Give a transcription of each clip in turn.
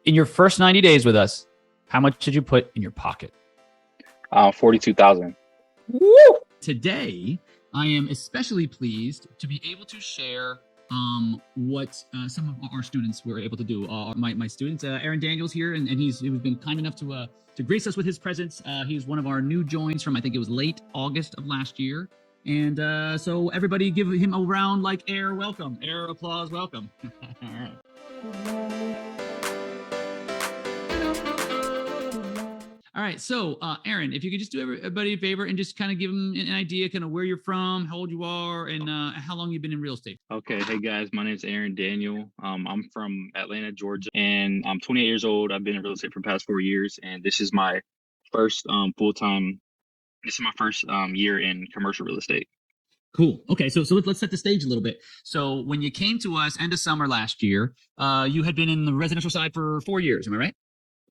In your first 90 days with us, how much did you put in your pocket? 42,000. Woo! Today, I am especially pleased to be able to share what some of our students were able to do. My student, Aaron Daniels here, and he's been kind enough to grace us with his presence. He's one of our new joins from, I think it was late August of last year. And so everybody give him a round like air welcome. Air applause welcome. All right. All right, so Aaron, if you could just do everybody a favor and just kind of give them an idea, kind of where you're from, how old you are, and how long you've been in real estate. Okay, hey guys, my name is Aaron Daniel. I'm from Atlanta, Georgia, and I'm 28 years old. I've been in real estate for the past 4 years, and this is my first full-time. This is my first year in commercial real estate. Cool. Okay, so let's set the stage a little bit. So when you came to us end of summer last year, you had been in the residential side for 4 years. Am I right?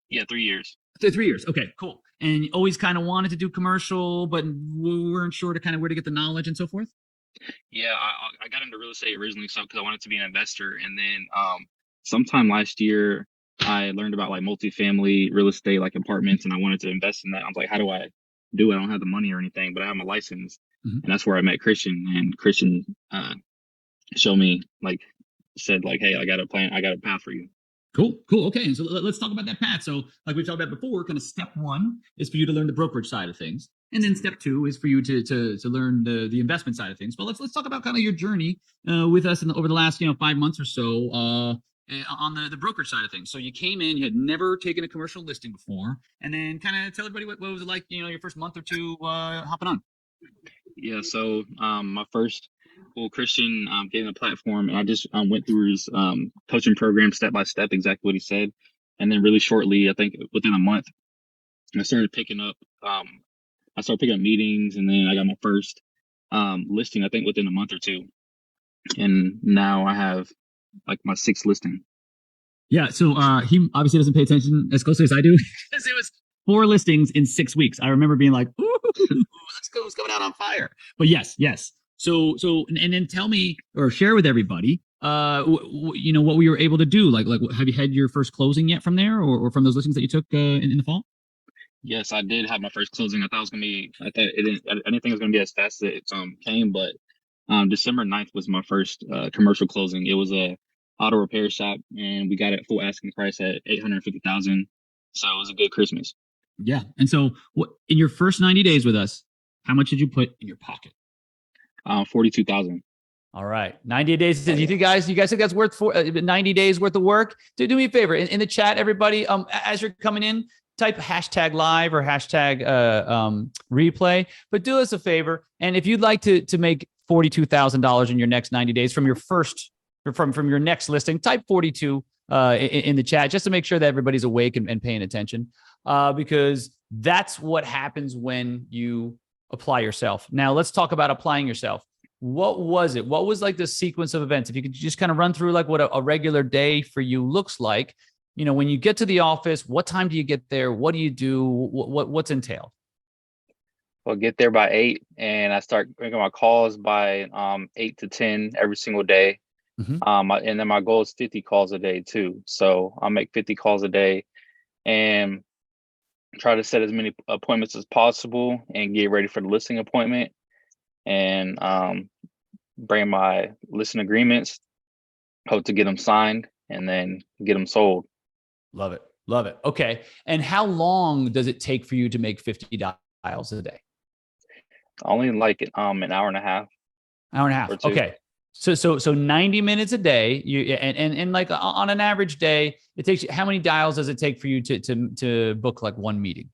Yeah, 3 years. 3 years. Okay, cool. And you always kind of wanted to do commercial, but we weren't sure to kind of where to get the knowledge and so forth. Yeah, I got into real estate originally because I wanted to be an investor, and then sometime last year I learned about like multifamily real estate, like apartments, and I wanted to invest in that. I was like, how do I do it? I don't have the money or anything, but I have my license, and that's where I met Christian. And Christian showed me, like, said like, hey, I got a plan, I got a path for you. Cool. Okay. And so let's talk about that path. So like we talked about before, kind of step one is for you to learn the brokerage side of things. And then step two is for you to learn the investment side of things. But let's talk about kind of your journey with us over the last, 5 months or so on the brokerage side of things. So you came in, you had never taken a commercial listing before, and then kind of tell everybody what was it like, your first month or two hopping on. Yeah. So my first, Christian gave me a platform, and I just went through his coaching program step by step, exactly what he said. And then really shortly, I think within a month, I started picking up meetings, and then I got my first listing, I think within a month or two. And now I have like my 6th listing. Yeah. So he obviously doesn't pay attention as closely as I do because it was 4 listings in 6 weeks. I remember being like, ooh, let's go, it's coming out on fire. But yes. So, and then tell me or share with everybody, what we were able to do. Like, have you had your first closing yet from there, or from those listings that you took in the fall? Yes, I did have my first closing. I thought it didn't. I didn't think it was gonna be as fast as it came, but December 9th was my first commercial closing. It was a auto repair shop, and we got it full asking price at $850,000. So it was a good Christmas. Yeah. And so, what in your first 90 days with us, how much did you put in your pocket? 42,000. All right. 90 days. You guys think that's worth 90 days worth of work? Do me a favor in the chat, everybody. As you're coming in, type hashtag live or hashtag replay, but do us a favor. And if you'd like to make $42,000 in your next 90 days from your from your next listing, type 42 in the chat just to make sure that everybody's awake and paying attention, because that's what happens when you apply yourself. Now let's talk about applying yourself. What was it? What was like the sequence of events? If you could just kind of run through like what a regular day for you looks like, when you get to the office, what time do you get there? What do you do? What's entailed? Well, get there by 8, and I start making my calls by 8 to 10 every single day. And then my goal is 50 calls a day too. So I'll make 50 calls a day and try to set as many appointments as possible and get ready for the listing appointment, and bring my listing agreements, hope to get them signed, and then get them sold. Love it. Okay. And how long does it take for you to make 50 dials a day? Only like an hour and a half. Hour and a half. Okay. So 90 minutes a day. And like on an average day, it takes you, how many dials does it take for you to book like one meeting?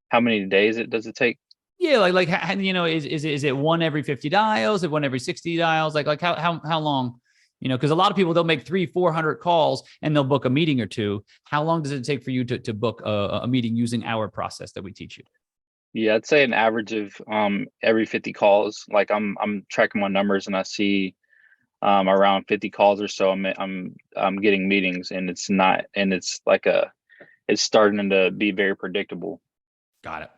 How many days does it take? Yeah, is it one every 50 dials? Is it one every 60 dials? Like how long? Because a lot of people, they'll make 300-400 calls and they'll book a meeting or two. How long does it take for you to book a meeting using our process that we teach you? Yeah, I'd say an average of every 50 calls. Like I'm tracking my numbers, and I see around 50 calls or so I'm getting meetings, and it's starting to be very predictable. Got it.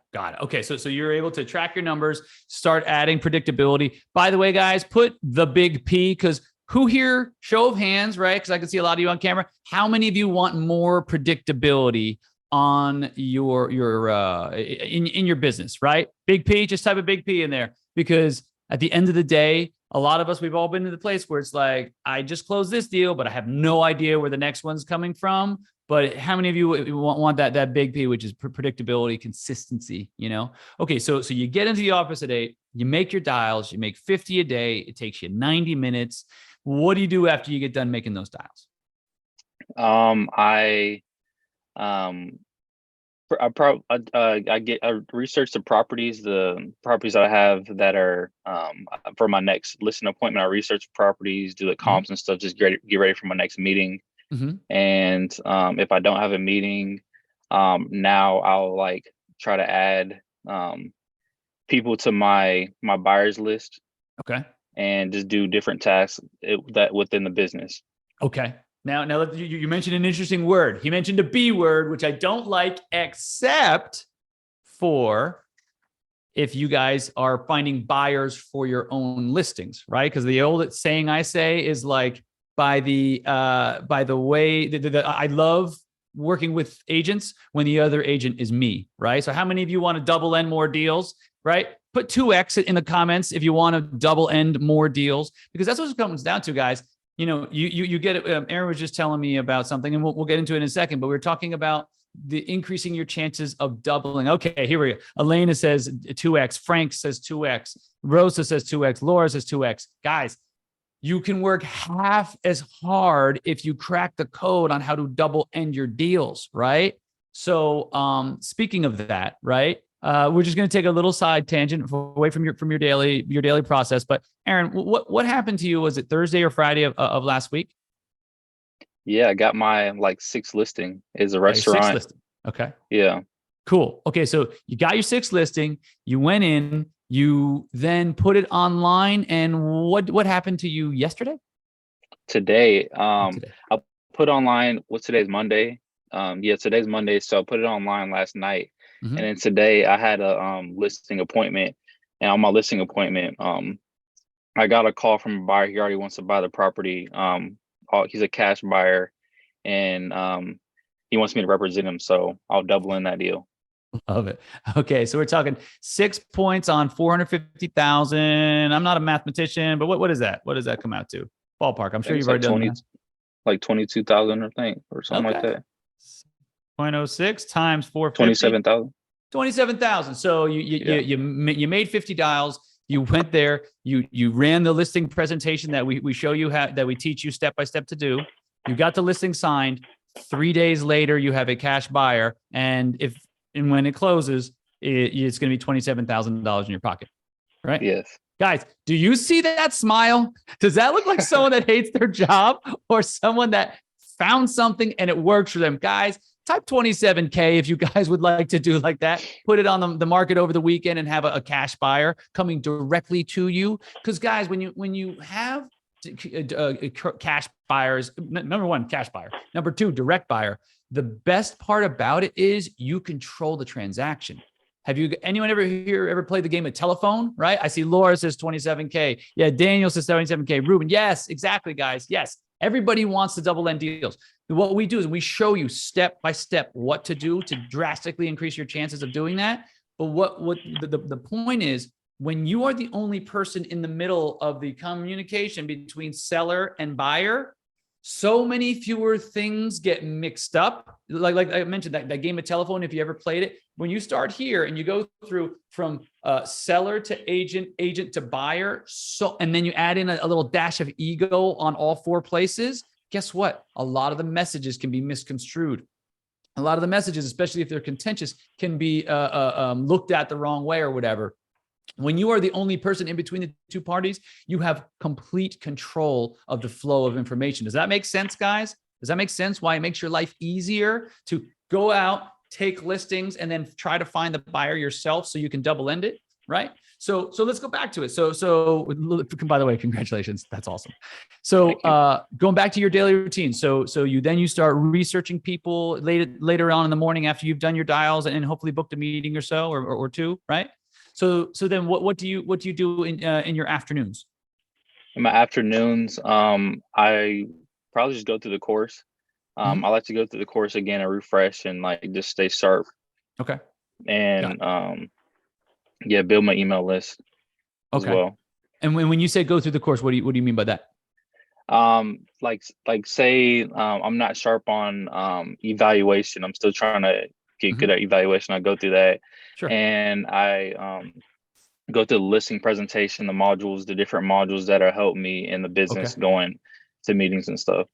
Okay, so you're able to track your numbers, start adding predictability. By the way, guys, put the big P, because who here, show of hands, right? Because I can see a lot of you on camera. How many of you want more predictability on your in your business, right? Big P, just type a big P in there, because at the end of the day, a lot of us, we've all been to the place where it's like, I just closed this deal, but I have no idea where the next one's coming from. But how many of you want that big P, which is predictability, consistency, you know? Okay, so you get into the office at 8, you make your dials, you make 50 a day. It takes you 90 minutes. What do you do after you get done making those dials? I research the properties that I have that are for my next listing appointment. I research properties, do the comps and stuff, just get ready for my next meeting. And if I don't have a meeting, now I'll like try to add people to my buyers list. Okay. And just do different tasks that within the business. Okay. Now you mentioned an interesting word. He mentioned a B word, which I don't like, except for if you guys are finding buyers for your own listings, right? Because the old saying I say is like, by the way, I love working with agents when the other agent is me, right? So how many of you want to double end more deals, right? Put 2X in the comments if you want to double end more deals, because that's what it comes down to, guys. You know, you get it. Aaron was just telling me about something, and we'll get into it in a second, but we're talking about the increasing your chances of doubling. Okay, here we go. Elena says 2X. Frank says 2X. Rosa says 2X. Laura says 2X. Guys, you can work half as hard if you crack the code on how to double end your deals, right? So speaking of that, right? We're just going to take a little side tangent away from your daily process. But Aaron, what happened to you? Was it Thursday or Friday of last week? Yeah, I got my like 6th listing. Is a restaurant. 6th listing. Okay. Yeah. Cool. Okay, so you got your 6th listing. You went in. You then put it online. And what happened to you yesterday? Today, I put online. What's today's Monday? Yeah, today's Monday. So I put it online last night. And then today I had a listing appointment, and on my listing appointment, I got a call from a buyer. He already wants to buy the property. He's a cash buyer, and he wants me to represent him. So I'll double in that deal. Love it. Okay, so we're talking 6 points on 450,000. I'm not a mathematician, but what is that? What does that come out to? Ballpark. I'm sure you've already done that. Like 22,000, I think, or something like that. 0.06 times 450. 27,000. 27,000. So you made 50 dials. You went there. You ran the listing presentation that we show you that we teach you step by step to do. You got the listing signed. 3 days later, you have a cash buyer, and when it closes, it's going to be $27,000 in your pocket, right? Yes. Guys, do you see that smile? Does that look like someone that hates their job or someone that found something and it works for them? Guys, type 27K if you guys would like to do like that. Put it on the market over the weekend and have a cash buyer coming directly to you. Because guys, when you have cash buyers, number one, cash buyer. Number two, direct buyer. The best part about it is you control the transaction. Have anyone ever played the game of telephone, right? I see Laura says 27K. Yeah, Daniel says 77K. Ruben, yes, exactly, guys. Yes, everybody wants to double end deals. What we do is we show you step by step what to do to drastically increase your chances of doing that. But what the point is, when you are the only person in the middle of the communication between seller and buyer, so many fewer things get mixed up. Like I mentioned, that game of telephone, if you ever played it, when you start here and you go through from seller to agent to buyer, and then you add in a little dash of ego on all 4 places, guess what? A lot of the messages can be misconstrued. A lot of the messages, especially if they're contentious, can be looked at the wrong way or whatever. When you are the only person in between the 2 parties, you have complete control of the flow of information. Does that make sense, guys? Does that make sense? Why it makes your life easier to go out, take listings, and then try to find the buyer yourself so you can double end it, right? So let's go back to it. So by the way, congratulations. That's awesome. So going back to your daily routine. So you start researching people later on in the morning after you've done your dials and hopefully booked a meeting or so or 2, right? So then what do you do in your afternoons? In my afternoons, I probably just go through the course. Mhm. I like to go through the course again and refresh and like just stay sharp Okay. Got and yeah, build my email list it. as Okay. well. And when you say go through the course, what do you mean by that? Like say I'm not sharp on evaluation. I'm still trying to get good Mhm. at evaluation. I go through that Sure. and I go through the listing presentation, the modules, the different modules that are help me in the Okay. business going to meetings and stuff.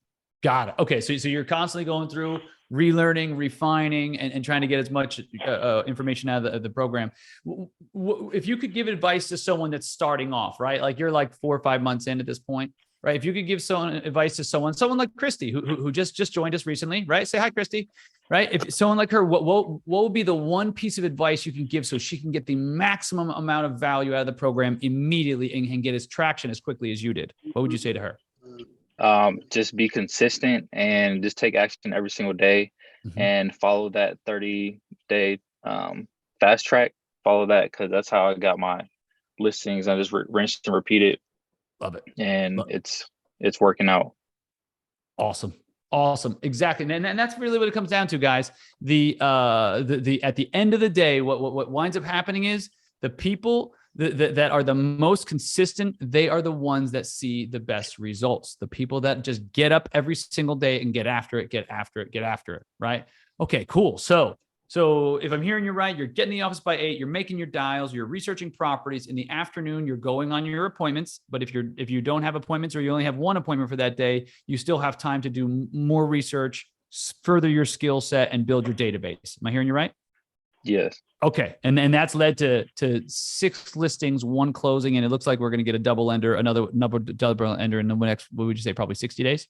Got it. Okay. So you're constantly going through relearning, refining, and trying to get as much information out of the program. If you could give advice to someone that's starting off, right? Like you're like 4 or 5 months in at this point, right? If you could give someone advice to someone like Christy, who just joined us recently, right? Say hi, Christy, right? If someone like her, what would be the one piece of advice you can give so she can get the maximum amount of value out of the program immediately and get as traction as quickly as you did? What would you say to her? Just be consistent and just take action every single day Mhm. and follow that 30-day fast track. Follow that because that's how I got my listings. I just rinse and repeat it, Love it. and it's working out. Awesome. Awesome. Exactly. And that's really what it comes down to, guys. The at the end of the day, what winds up happening is the people that are the most consistent, they are the ones that see the best results. The people that just get up every single day and get after it, get after it, get after it. Right. Okay, cool. So if I'm hearing you right, you're getting the office by 8, you're making your dials, you're researching properties. In the afternoon, you're going on your appointments. But if you don't have appointments or you only have one appointment for that day, you still have time to do more research, further your skill set, and build your database. Am I hearing you right? Yes. Okay. And that's led to 6 listings, 1 closing, and it looks like we're going to get a double ender, another double ender in the next, what would you say, probably 60 days?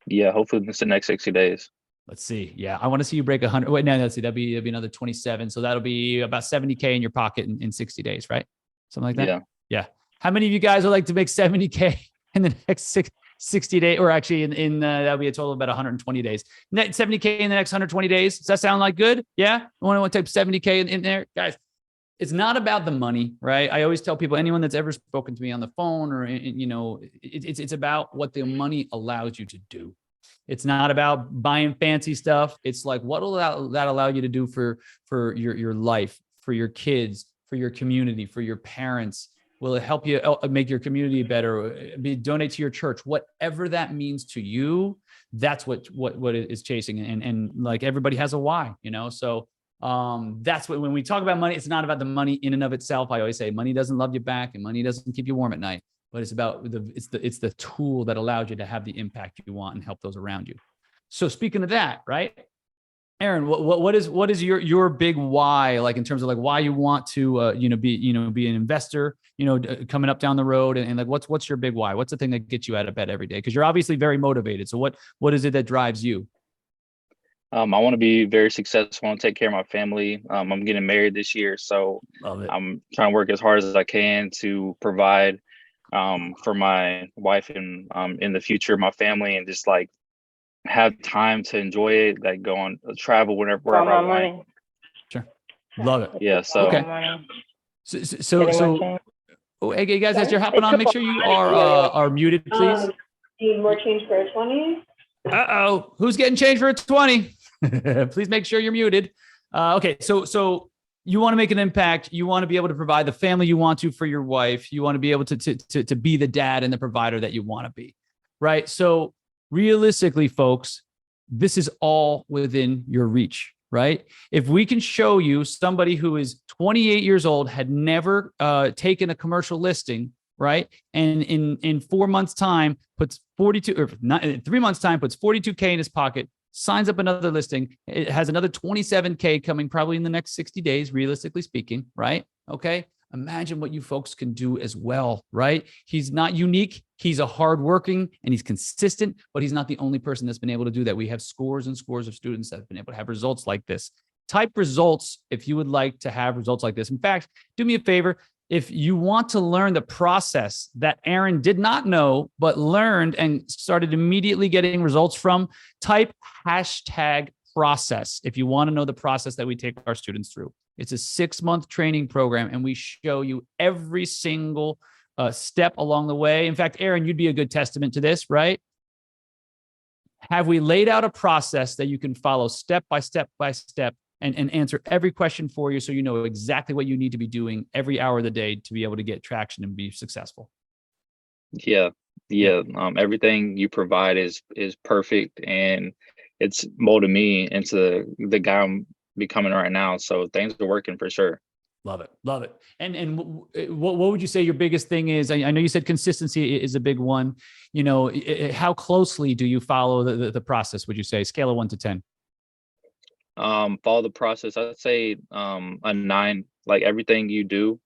Yeah. Hopefully, it's the next 60 days. Let's see. Yeah, I want to see you break 100. Wait, no, let's see. That'd be another 27. So that'll be about 70K in your pocket in 60 days, right? Something like that. Yeah. Yeah. How many of you guys would like to make 70K in the next 60 days, or actually that'll be a total of about 120 days? 70K in the next 120 days. Does that sound like good? Yeah. I want to type 70K in there, guys. It's not about the money, right? I always tell people, anyone that's ever spoken to me on the phone or it's about what the money allows you to do. It's not about buying fancy stuff. It's like, what will that allow you to do for your life, for your kids, for your community, for your parents? Will it help you make your community better? Donate to your church, whatever that means to you. That's what it is chasing. And like everybody has a why, So that's what, when we talk about money, it's not about the money in and of itself. I always say money doesn't love you back and money doesn't keep you warm at night, but it's about it's the tool that allows you to have the impact you want and help those around you. So speaking of that, right, Aaron, what is your big why, like in terms of like why you want to be an investor, coming up down the road, and like what's your big why? What's the thing that gets you out of bed every day? Because you're obviously very motivated. So what is it that drives you? I want to be very successful and take care of my family. I'm getting married this year, so Love it. I'm trying to work as hard as I can to provide for my wife and in the future, my family, and just like have time to enjoy it, like go on travel wherever I want. Sure. Love it. Yeah. So Okay. So oh, hey guys, as you're hopping on, make sure you are muted, please. Need more change for a 20? Uh-oh. Who's getting change for a 20? Please make sure you're muted. Okay. So you want to make an impact. You want to be able to provide the family you want to for your wife. You want to be able to be the dad and the provider that you want to be. Right. So realistically, folks, this is all within your reach. Right. If we can show you somebody who is 28 years old, had never taken a commercial listing, right, and in 4 months' time puts 42, or not, 3 months' time puts 42K in his pocket, signs up another listing, it has another 27K coming probably in the next 60 days, realistically speaking, right? Okay. Imagine what you folks can do as well, right? He's not unique. He's a hardworking and he's consistent, but he's not the only person that's been able to do that. We have scores and scores of students that have been able to have results like this. Type results if you would like to have results like this. In fact, do me a favor. If you want to learn the process that Aaron did not know, but learned and started immediately getting results from, type #process if you want to know the process that we take our students through. It's a 6-month training program, and we show you every single step along the way. In fact, Aaron, you'd be a good testament to this, right? Have we laid out a process that you can follow step by step by step and answer every question for you so you know exactly what you need to be doing every hour of the day to be able to get traction and be successful? Yeah. Everything you provide is perfect, and it's molded me into the guy I'm becoming right now. So things are working for sure. Love it. Love it. And what would you say your biggest thing is? I know you said consistency is a big one. You know, how closely do you follow the process, would you say? Scale of 1 to 10. Follow the process. I'd say a 9. Like everything you do,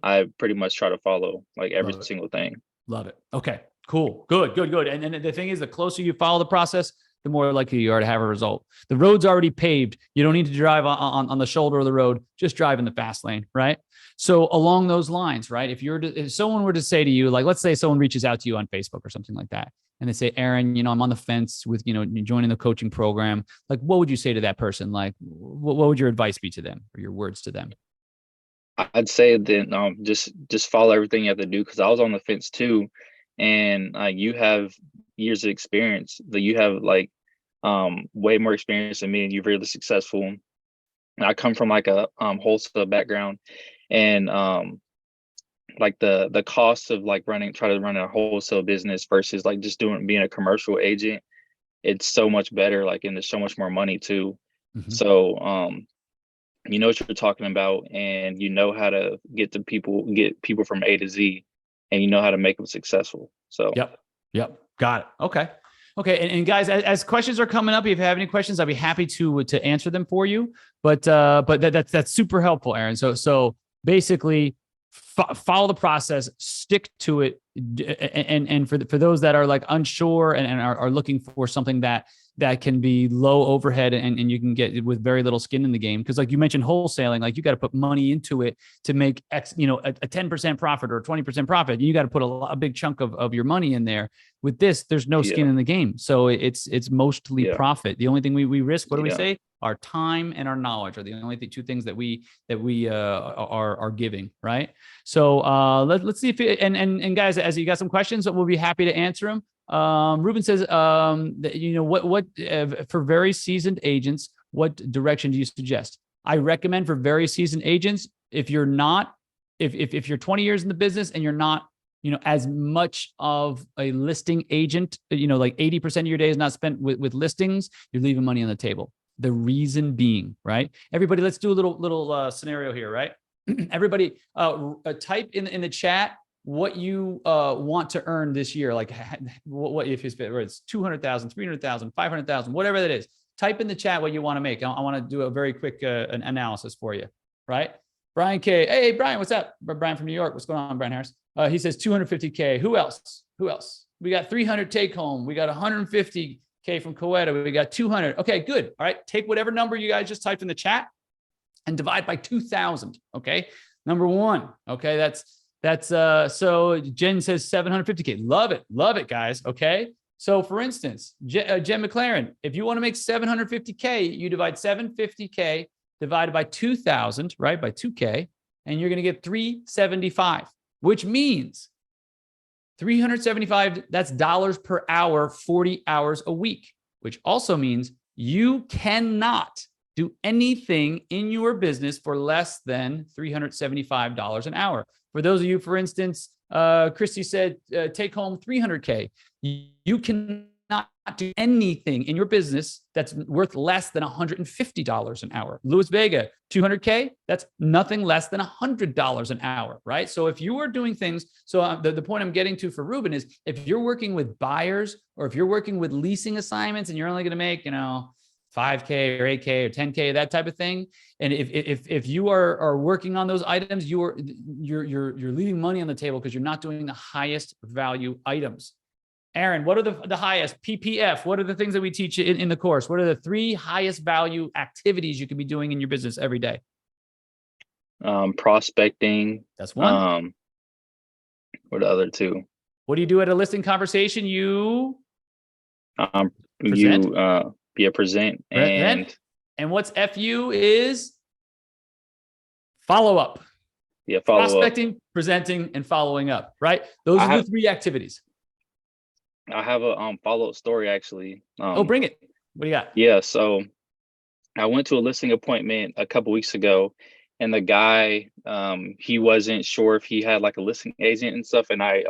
I pretty much try to follow like every single thing. Love it. Okay, cool. Good. And the thing is, the closer you follow the process, the more likely you are to have a result. The road's already paved. You don't need to drive on the shoulder of the road. Just drive in the fast lane, right? So along those lines, right? If someone were to say to you, like, let's say someone reaches out to you on Facebook or something like that, and they say, Aaron, you know, I'm on the fence with, you know, joining the coaching program. Like, what would you say to that person? Like, what would your advice be to them, or your words to them? I'd say that just follow everything you have to do, because I was on the fence too, and you have years of experience. That you have like way more experience than me, and you're really successful. And I come from like a wholesale background, and like the cost of like trying to run a wholesale business versus like just being a commercial agent, it's so much better. Like, and there's so much more money too. So you know what you're talking about, and you know how to get people from A to Z, and you know how to make them successful. So yep, got it. Okay. And guys, as questions are coming up, if you have any questions, I'll be happy to answer them for you. But that's super helpful, Aaron. So basically, follow the process, stick to it, and for those that are like unsure and are looking for something that can be low overhead and you can get with very little skin in the game. Because like you mentioned, wholesaling, like you got to put money into it to make X, you know, a 10% profit or a 20% profit. You got to put a big chunk of your money in there. With this, there's no skin in the game. So it's mostly profit. The only thing we risk, what do we say? Our time and our knowledge are the only two things that we are giving, right? So let's see if and guys, as you got some questions, we'll be happy to answer them. Ruben says, that, you know, what for very seasoned agents, what direction do you suggest? I recommend for very seasoned agents, if you're 20 years in the business and you're not, you know, as much of a listing agent, you know, like 80% of your day is not spent with listings, you're leaving money on the table. The reason being, right? Everybody, let's do a little scenario here, right? Everybody, type in the chat what you want to earn this year. Like what if it's 200,000, 300,000, 500,000, whatever that is. Type in the chat what you want to make. I want to do a very quick analysis for you, right? Brian K. Hey, Brian, what's up? Brian from New York. What's going on, Brian Harris? He says 250K. Who else? We got 300 take home. We got 150K from Coeta. We got 200. Okay, good. All right. Take whatever number you guys just typed in the chat and divide by 2,000. Okay. Number one. Okay. That's so Jen says 750K. Love it, guys. Okay. So for instance, Jen McLaren, if you want to make 750K, you divide 750K divided by 2,000, right? By 2K, and you're going to get 375, which means 375, that's dollars per hour, 40 hours a week, which also means you cannot do anything in your business for less than $375 an hour. For those of you, for instance, Christy said, take home 300K. You cannot do anything in your business that's worth less than $150 an hour. Luis Vega, 200K, that's nothing less than $100 an hour, right? So if you are doing things, so the point I'm getting to for Ruben is if you're working with buyers or if you're working with leasing assignments and you're only going to make, you know, 5K or 8K or 10K, that type of thing. And if you are working on those items, you're leaving money on the table because you're not doing the highest value items. Aaron, what are the highest? PPF, what are the things that we teach in the course? What are the 3 highest value activities you could be doing in your business every day? Prospecting. That's one. What are the other 2? What do you do at a listing conversation? You present. Present. And what's FU is follow up. Yeah, follow Prospecting, up. presenting, and following up, right? Those are the three activities. I have a follow-up story actually. Oh, bring it. What do you got? Yeah, so I went to a listing appointment a couple weeks ago, and the guy, he wasn't sure if he had like a listing agent and stuff, and I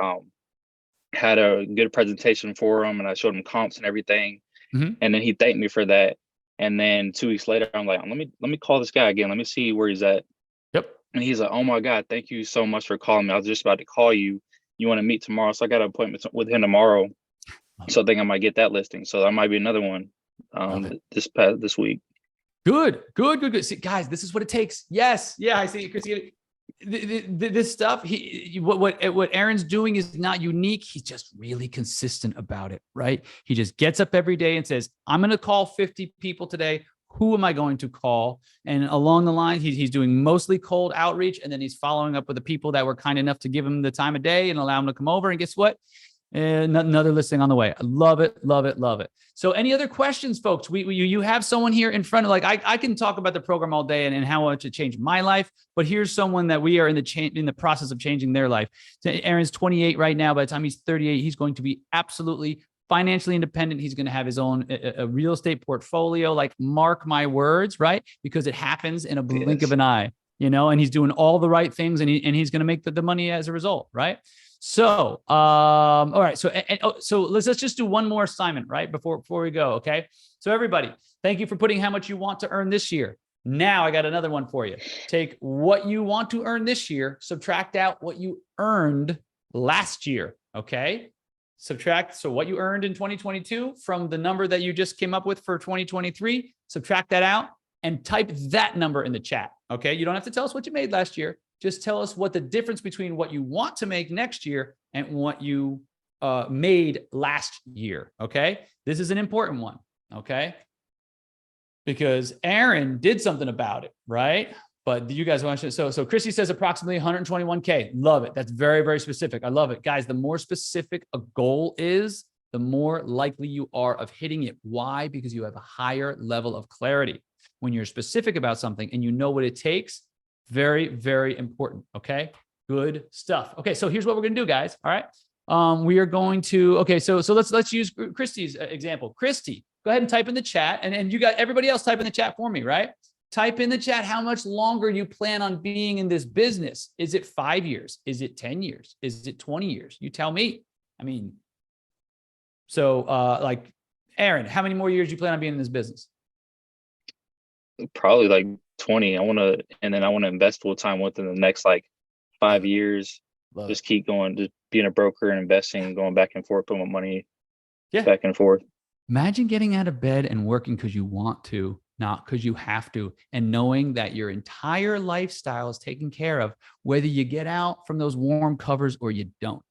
had a good presentation for him, and I showed him comps and everything, and then he thanked me for that. And then 2 weeks later, I'm like, let me call this guy again. Let me see where he's at. Yep. And he's like, oh my God, thank you so much for calling me. I was just about to call you. You want to meet tomorrow? So I got an appointment with him tomorrow. So I think I might get that listing. So that might be another one this week. Good. See, guys, this is what it takes. Yes. Yeah, I see. Chrissy, this stuff, what Aaron's doing is not unique. He's just really consistent about it, right? He just gets up every day and says, I'm going to call 50 people today. Who am I going to call? And along the line, he's doing mostly cold outreach. And then he's following up with the people that were kind enough to give him the time of day and allow him to come over. And guess what? Another listing on the way. I love it. So any other questions, folks? You have someone here in front of, like, I can talk about the program all day and how much it changed my life, but here's someone that we are in the process of changing their life. Aaron's 28 right now. By the time he's 38, he's going to be absolutely financially independent. He's going to have his own a real estate portfolio. Like, mark my words, right? Because it happens in a blink of an eye, and he's doing all the right things, and he's going to make the money as a result, right? So, all right. So let's just do one more assignment, right? Before we go. Okay. So everybody, thank you for putting how much you want to earn this year. Now I got another one for you. Take what you want to earn this year, subtract out what you earned last year. Okay. Subtract. So what you earned in 2022 from the number that you just came up with for 2023, subtract that out and type that number in the chat. Okay. You don't have to tell us what you made last year. Just tell us what the difference between what you want to make next year and what you made last year. Okay. This is an important one. Okay. Because Aaron did something about it, right? But you guys want to, so Chrissy says approximately 121K. Love it. That's very, very specific. I love it. Guys, the more specific a goal is, the more likely you are of hitting it. Why? Because you have a higher level of clarity. When you're specific about something and you know what it takes, very, very important. Okay. Good stuff. Okay. So here's what we're going to do, guys. All right. We are going to, okay. So let's use Christy's example. Christy, go ahead and type in the chat, and you got everybody else type in the chat for me, right? Type in the chat how much longer you plan on being in this business. Is it 5 years? Is it 10 years? Is it 20 years? You tell me. I mean, so like Aaron, how many more years do you plan on being in this business? Probably like 20. I want to invest full time within the next like 5 years. Just keep going, just being a broker and investing, going back and forth, putting my money back and forth. Imagine getting out of bed and working because you want to, not because you have to, and knowing that your entire lifestyle is taken care of, whether you get out from those warm covers or you don't.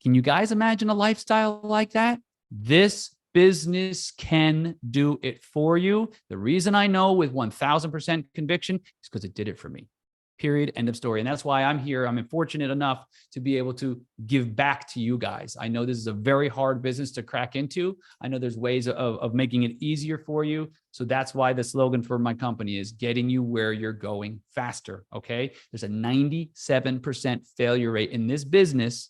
Can you guys imagine a lifestyle like that? This business can do it for you. The reason I know with 1000% conviction is because it did it for me. Period. End of story. And that's why I'm here. I'm fortunate enough to be able to give back to you guys. I know this is a very hard business to crack into. I know there's ways of making it easier for you. So that's why the slogan for my company is getting you where you're going faster. Okay. There's a 97% failure rate in this business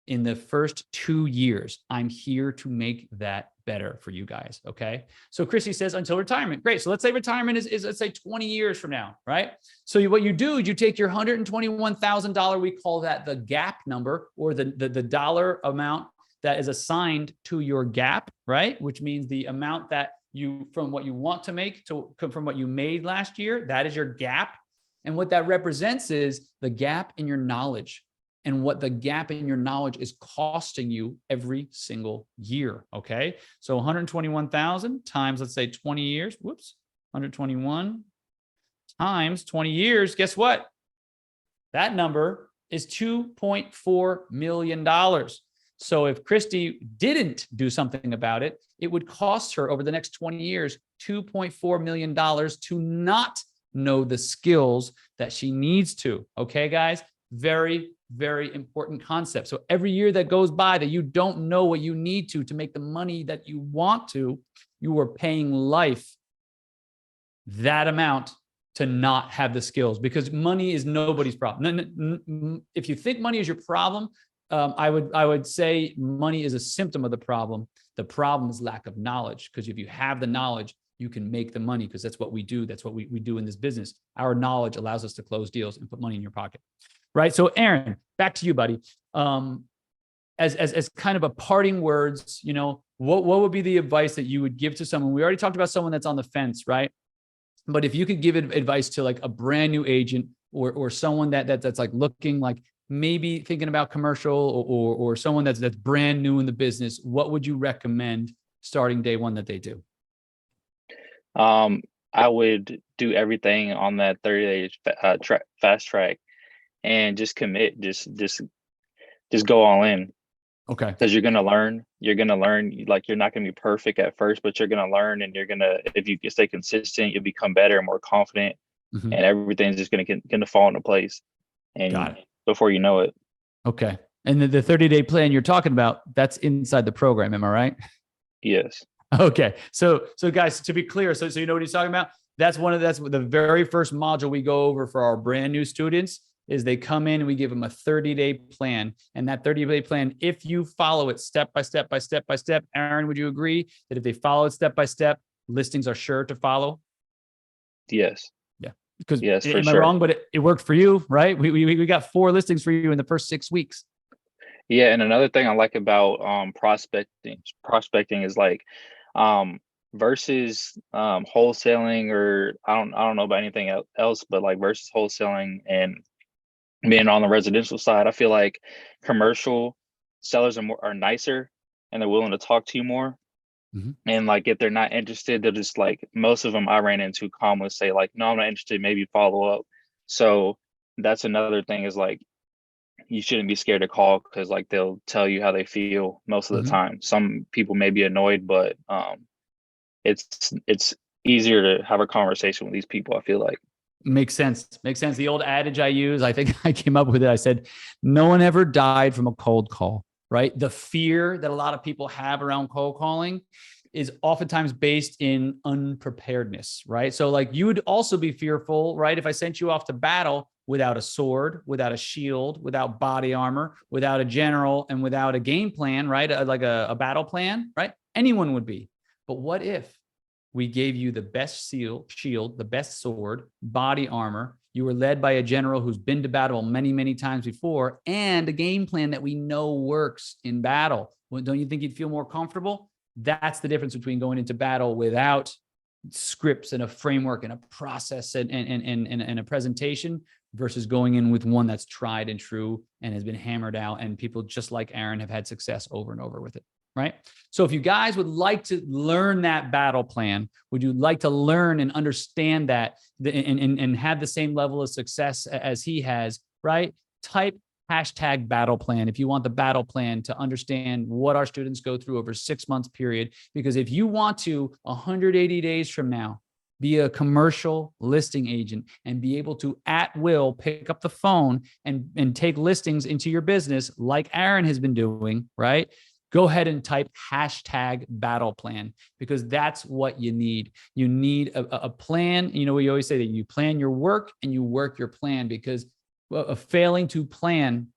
in the first 2 years. I'm here to make that better for you guys. Okay. So Chrissy says until retirement. Great. So let's say retirement is let's say 20 years from now, right? So what you do is you take your $121,000, we call that the gap number, or the dollar amount that is assigned to your gap, right? Which means the amount that you, from what you want to make to from what you made last year, that is your gap. And what that represents is the gap in your knowledge, and what the gap in your knowledge is costing you every single year. Okay. So 121,000 times, let's say 20 years, 121 times 20 years. Guess what? That number is $2.4 million. So if Christy didn't do something about it, it would cost her over the next 20 years, $2.4 million to not know the skills that she needs to. Okay, guys? Very, very important concept. So every year that goes by that you don't know what you need to make the money that you want to, you are paying life that amount to not have the skills, because money is nobody's problem. If you think money is your problem, I would say money is a symptom of the problem. The problem is lack of knowledge, because if you have the knowledge, you can make the money, because that's what we do. That's what we do in this business. Our knowledge allows us to close deals and put money in your pocket, right? So Aaron, back to you, buddy. As kind of a parting words, you know, what would be the advice that you would give to someone? We already talked about someone that's on the fence, right? But if you could give advice to like a brand new agent or someone that's like looking, like maybe thinking about commercial, or someone that's brand new in the business, what would you recommend starting day one that they do? I would do everything on that 30-day fast track and just commit, just go all in. Okay. Because you're gonna learn. Like, you're not gonna be perfect at first, but you're gonna learn, and if you stay consistent, you'll become better and more confident, and everything's just gonna fall into place. And before you know it. Okay. And the 30-day plan you're talking about, that's inside the program, am I right? Yes. Okay. So guys, to be clear, so you know what he's talking about? That's the very first module we go over for our brand new students. Is they come in and we give them a 30-day plan. And that 30-day plan, if you follow it step by step, Aaron, would you agree that if they follow it step by step, listings are sure to follow? Yes. Yeah. Because yes, am I wrong? But it worked for you, right? We got 4 listings for you in the first 6 weeks. Yeah. And another thing I like about prospecting is like versus wholesaling, or I don't know about anything else, but like versus wholesaling and being on the residential side, I feel like commercial sellers are nicer, and they're willing to talk to you more. And like, if they're not interested, they'll just, like, most of them I ran into calmly say like, no, I'm not interested, maybe follow up. So that's another thing, is like, you shouldn't be scared to call, because like, they'll tell you how they feel most of the time. Some people may be annoyed, but it's easier to have a conversation with these people, I feel like. Makes sense. The old adage I use, I think I came up with it. I said, no one ever died from a cold call, right? The fear that a lot of people have around cold calling is oftentimes based in unpreparedness, right? So like, you would also be fearful, right? If I sent you off to battle without a sword, without a shield, without body armor, without a general, and without a game plan, right? Like a battle plan, right? Anyone would be. But what if we gave you the best shield, the best sword, body armor? You were led by a general who's been to battle many, many times before, and a game plan that we know works in battle. Well, don't you think you'd feel more comfortable? That's the difference between going into battle without scripts and a framework and a process and a presentation, versus going in with one that's tried and true and has been hammered out, and people just like Aaron have had success over and over with it. Right? So if you guys would like to learn that battle plan, would you like to learn and understand that and have the same level of success as he has, right? Type #battle plan if you want the battle plan to understand what our students go through over a 6 months period. Because if you want to 180 days from now be a commercial listing agent and be able to at will pick up the phone and take listings into your business like Aaron has been doing, right? Go ahead and type #battle plan, because that's what you need. You need a plan. You know, we always say that you plan your work and you work your plan, because failing to plan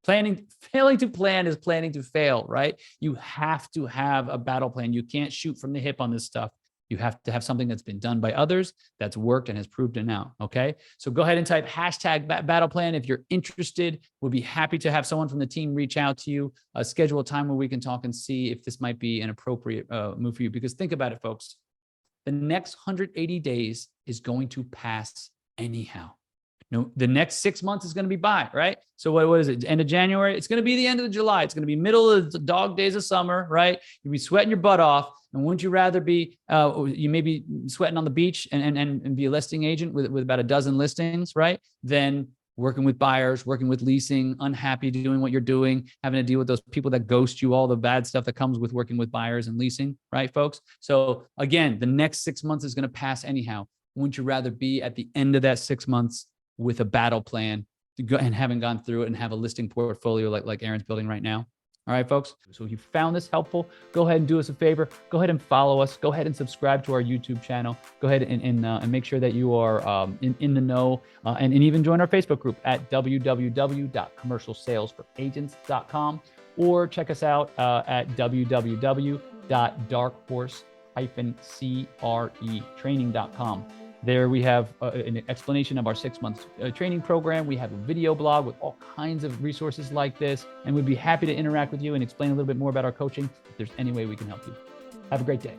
failing to plan is planning to fail, right? You have to have a battle plan. You can't shoot from the hip on this stuff. You have to have something that's been done by others, that's worked and has proved it out. Okay. So go ahead and type #battle plan. If you're interested, we'll be happy to have someone from the team reach out to you, schedule a time where we can talk and see if this might be an appropriate move for you. Because think about it, folks. The next 180 days is going to pass anyhow. No, the next 6 months is going to be by, right? So what is it? End of January? It's going to be the end of July. It's going to be middle of the dog days of summer, right? You'll be sweating your butt off. And wouldn't you rather be, you may be sweating on the beach and be a listing agent with about a dozen listings, right? Than working with buyers, working with leasing, unhappy doing what you're doing, having to deal with those people that ghost you, all the bad stuff that comes with working with buyers and leasing, right, folks? So again, the next 6 months is going to pass anyhow. Wouldn't you rather be at the end of that 6 months with a battle plan to go and having gone through it and have a listing portfolio like Aaron's building right now? All right, folks. So if you found this helpful, go ahead and do us a favor. Go ahead and follow us. Go ahead and subscribe to our YouTube channel. Go ahead and make sure that you are in the know and even join our Facebook group at www.commercialsalesforagents.com or check us out at www.darkhorse-cretraining.com. There we have an explanation of our 6-month training program. We have a video blog with all kinds of resources like this, and we'd be happy to interact with you and explain a little bit more about our coaching if there's any way we can help you. Have a great day.